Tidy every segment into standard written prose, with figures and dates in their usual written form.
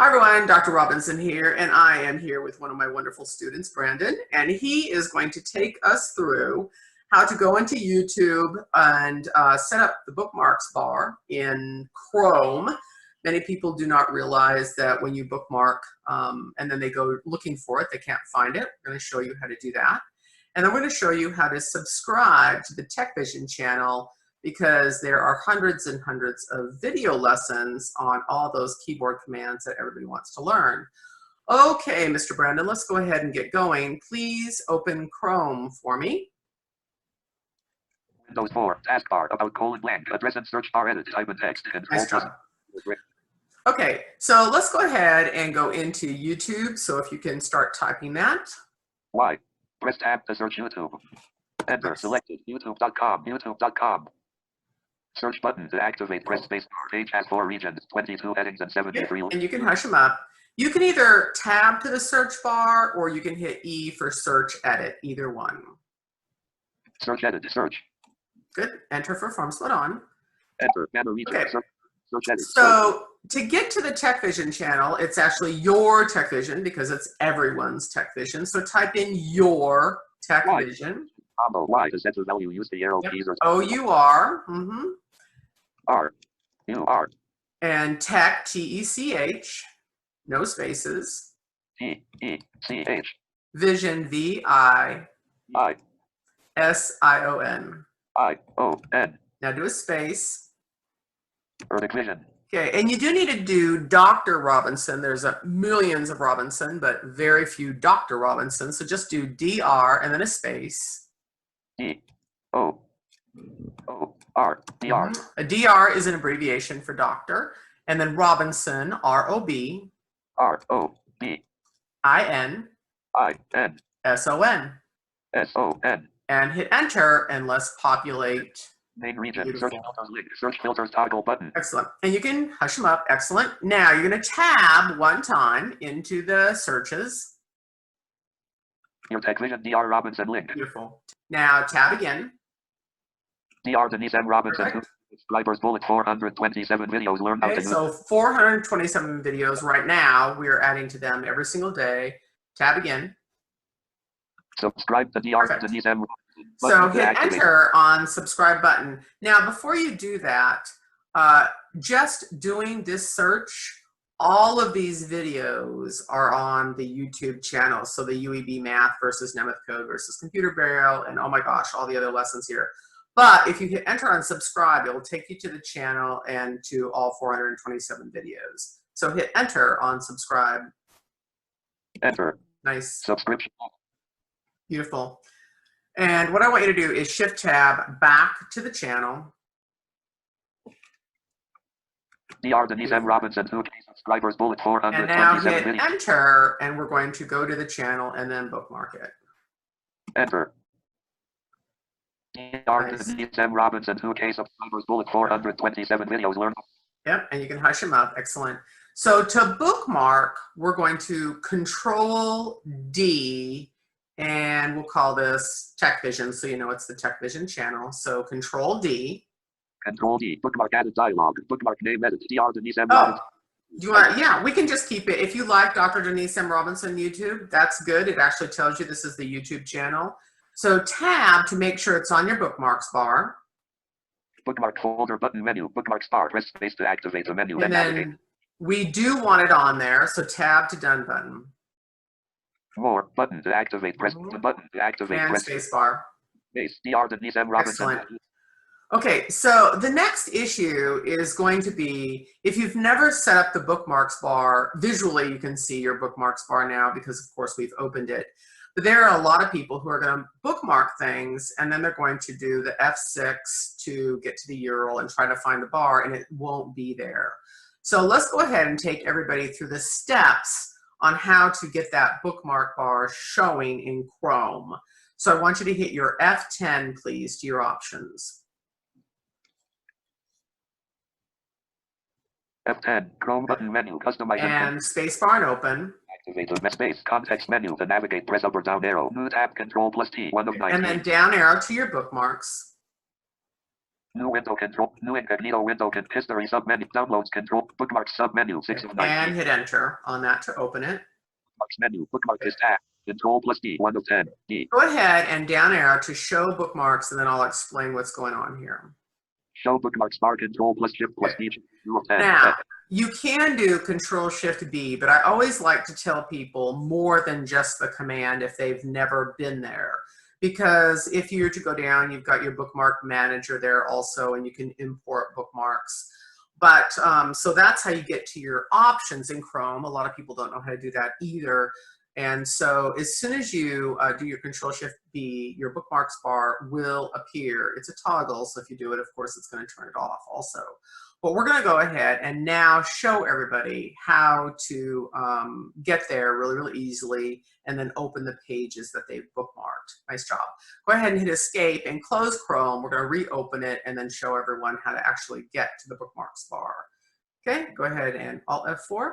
Hi everyone, Dr. Robinson here, and I am here with one of my wonderful students, Brandon, and he is going to take us through how to go into YouTube and set up the bookmarks bar in Chrome. Many people do not realize that when you bookmark and then they go looking for it, they can't find it. I'm going to show you how to do that. And I'm going to show you how to subscribe to the TechVision channel, because there are hundreds and hundreds of video lessons on all those keyboard commands that everybody wants to learn. Okay, Mr. Brandon, let's go ahead and get going. Please open Chrome for me. Windows 4, taskbar, about : blank, address and search bar, edit, type in text, Nice job. Okay, so let's go ahead and go into YouTube. So if you can start typing that. Y. Press tab to search YouTube. Enter, Nice. selected, youtube.com, youtube.com. Search button to activate, press space bar. Page has 4 regions, 22 headings, and 73. Yeah, and you can hush them up. You can either tab to the search bar or you can hit E for search edit, either one. Search edit, search. Good. Enter for form split on. Enter, banner region, Okay. search edit. So to get to the TechVision channel, it's actually your TechVision because it's everyone's TechVision. So type in your TechVision. Combo Y to set the value, use the arrow keys or O-U-R. R. U-R. And Tech, T-E-C-H. No spaces. T-E-C-H. Vision, V-I. I. S-I-O-N. I-O-N. Now do a space. Vision. Okay, and you do need to do Dr. Robinson. There's millions of Robinson, but very few Dr. Robinson. So just do DR and then a space. D-O-O-R. DR. A DR is an abbreviation for doctor. And then Robinson, R-O-B. R-O-B. I-N. I-N. S-O-N. S-O-N. And hit enter, and let's populate. Main region. Beautiful. Search filters link. Search filters toggle button. Excellent. And you can hush them up. Excellent. Now you're going to tab one time into the searches. Your TechVision DR Robinson link. Beautiful. Now tab again. DR Denise M. Robinson. Perfect. Subscribers bullet 427 videos. Learn how to use. So 427 videos right now. We are adding to them every single day. Tab again. Subscribe to DR Perfect. Denise M. So hit enter on subscribe button. Now, before you do that, just doing this search, all of these videos are on the YouTube channel. So the UEB Math versus Nemeth Code versus Computer Barrel, and oh my gosh, all the other lessons here. But if you hit enter on subscribe, it will take you to the channel and to all 427 videos. So hit enter on subscribe. Enter. Nice. Subscription. Beautiful. And what I want you to do is shift tab back to the channel. DR Denise M. Robinson, 2K subscribers, bullet And now 427 hit videos. enter, and we're going to go to the channel and then bookmark it. Enter. DR Nice. Denise M. Robinson, 2K subscribers, bullet 427 videos. Learn. Yep, and you can hush them up. Excellent. So to bookmark, we're going to Control D, and we'll call this TechVision, so you know it's the TechVision channel. So Control D. Control D. Bookmark added dialog. Bookmark name edit. DR Denise M. Oh, Robinson. do you want? Yeah, we can just keep it. If you like Dr. Denise M. Robinson YouTube, that's good. It actually tells you this is the YouTube channel. So tab to make sure it's on your bookmarks bar. Bookmark folder button menu. Bookmarks bar. Press space to activate the menu. And navigate. then we do want it on there. So tab to done button. More button to activate. Press the button to activate. And Press space bar. space. DR Denise M. Robinson. Excellent. Okay, so the next issue is going to be, if you've never set up the bookmarks bar, visually you can see your bookmarks bar now because of course we've opened it. But there are a lot of people who are going to bookmark things and then they're going to do the F6 to get to the URL and try to find the bar, and it won't be there. So let's go ahead and take everybody through the steps on how to get that bookmark bar showing in Chrome. So I want you to hit your F10, please, to your options. F10. Chrome button menu. Customize And spacebar and open. activate the space. Context menu. To navigate, press up or down arrow. New tab. Control plus T. 1 of 9. And then down arrow to your bookmarks. New window control. New incognito window. History submenu. Downloads control. Bookmarks submenu. 6 of 19. And hit enter on that to open it. Bookmarks menu. Bookmark is tab. Control plus D. 1 of 10. D. Go ahead and down arrow to show bookmarks, and then I'll explain what's going on here. Show bookmarks bar. Control plus Shift plus D. 2 of 10. Now, you can do Control Shift B, but I always like to tell people more than just the command if they've never been there. Because if you're to go down, you've got your bookmark manager there also, and you can import bookmarks. But so that's how you get to your options in Chrome. A lot of people don't know how to do that either. And so as soon as you do your Control Shift B, your bookmarks bar will appear. It's a toggle, so if you do it, of course, it's going to turn it off also. But we're going to go ahead and now show everybody how to get there really, really easily and then open the pages that they've bookmarked. Nice job. Go ahead and hit Escape and close Chrome. We're going to reopen it and then show everyone how to actually get to the bookmarks bar. Okay, go ahead and Alt F4.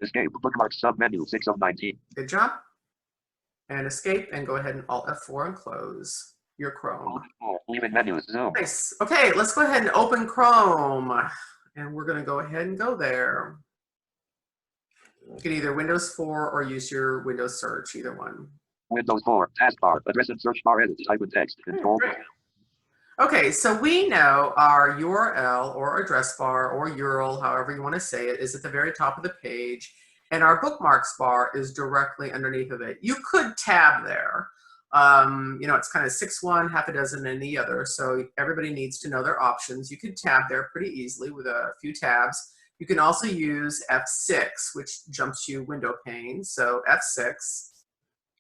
Escape. Bookmarks submenu. 6 of 19. Good job. And Escape and go ahead and Alt F4 and close your Chrome. Leaving menus. Zoom. Nice. Okay, let's go ahead and open Chrome. And we're going to go ahead and go there. You can either Windows 4 or use your Windows search, either one. Windows 4. Taskbar. Address and search bar. Edit. Type in text. Control. Okay, so we know our URL or address bar or URL, however you want to say it, is at the very top of the page. And our bookmarks bar is directly underneath of it. You could tab there. You know, it's kind of 6-1, half a dozen, and the other. So everybody needs to know their options. You could tab there pretty easily with a few tabs. You can also use F6, which jumps you window pane. So F6.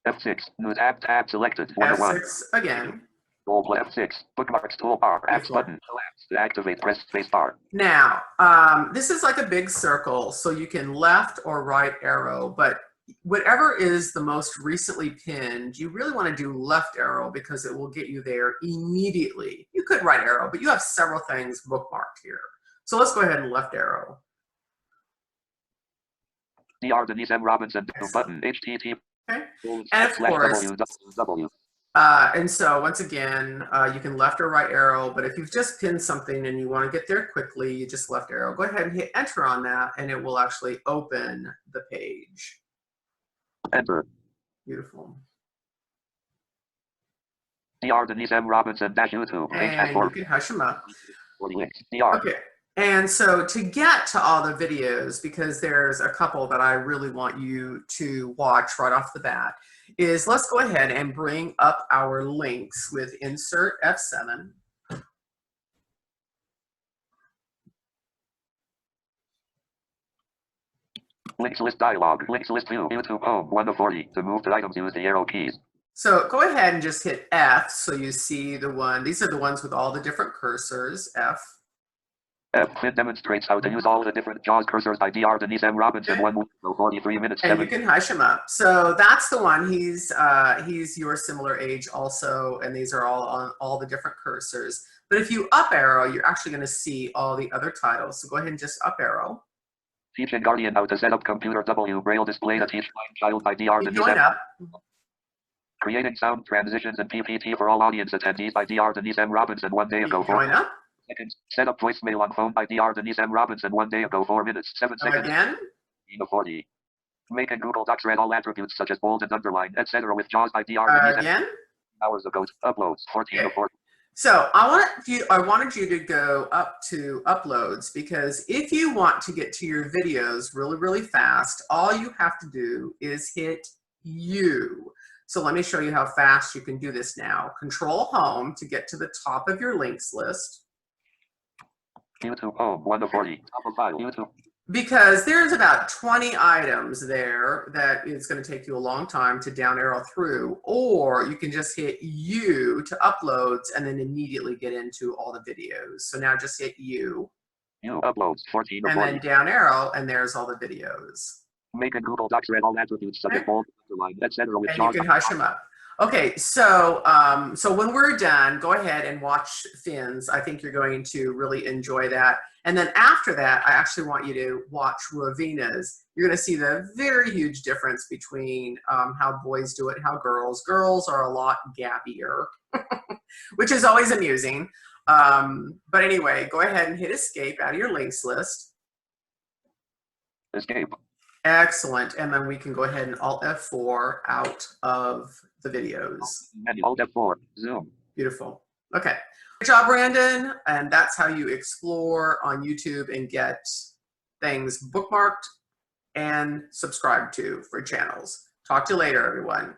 F6. New tab selected. F6 again. F6. Bookmarks toolbar. X button. To activate, press space bar. Now, this is like a big circle, so you can left or right arrow, but whatever is the most recently pinned, you really want to do left arrow because it will get you there immediately. You could right arrow, but you have several things bookmarked here. So let's go ahead and left arrow. Dr. Denise M. Robinson button. HTTP. Okay. And of course, W. and so once again, you can left or right arrow, but if you've just pinned something and you want to get there quickly, you just left arrow. Go ahead and hit enter on that, and it will actually open the page. Enter. Beautiful. Dr. Denise M. Robinson YouTube. And you can hush them up. Dr. Okay. And so to get to all the videos, because there's a couple that I really want you to watch right off the bat, is let's go ahead and bring up our links with insert F7. Links list dialog. Links list view. YouTube home. 1 of 40. To move to items, use the arrow keys. So go ahead and just hit F so you see the one. These are the ones with all the different cursors. F. F demonstrates how to use all the different JAWS cursors by Dr. Denise M. Robinson. 43 minutes. And 7. You can hush him up. So that's the one. He's your similar age also, and these are all on all the different cursors. But if you up arrow, you're actually going to see all the other titles. So go ahead and just up arrow. Teaching Guardian how to set up computer W braille display to teach blind child by Dr. Denise M. Up. Creating sound transitions and PPT for all audience attendees by Dr. Denise M. Robinson 1 day ago. Join up. Seconds. Set up voicemail on phone by Dr. Denise M. Robinson 1 day ago. 4 minutes. 7 seconds. Again. 40. Making Google Docs read all attributes such as bold and underline, etc. with JAWS by Dr. Denise M. Again. Hours ago. Uploads. 14 of 40. So I wanted you to go up to uploads, because if you want to get to your videos really, really fast, all you have to do is hit U. So let me show you how fast you can do this now. Control Home to get to the top of your links list. YouTube home, 1 of 40. Top of file, YouTube. Because there's about 20 items there that it's going to take you a long time to down arrow through, or you can just hit U to uploads and then immediately get into all the videos. So now just hit U. U uploads, 14 of 40. And then down arrow, and there's all the videos. Making Google Docs read all attributes such as bold, underline, etc. with and JAWS. You can hush them up. Okay, so so when we're done, go ahead and watch Finn's. I think you're going to really enjoy that. And then after that, I actually want you to watch Ravina's. You're going to see the very huge difference between how boys do it and how girls. Girls are a lot gappier, which is always amusing. But anyway, go ahead and hit escape out of your links list. Escape. Excellent. And then we can go ahead and Alt F4 out of the videos. Alt F4. Zoom. Beautiful. Okay. Good job, Brandon. And that's how you explore on YouTube and get things bookmarked and subscribed to for channels. Talk to you later, everyone.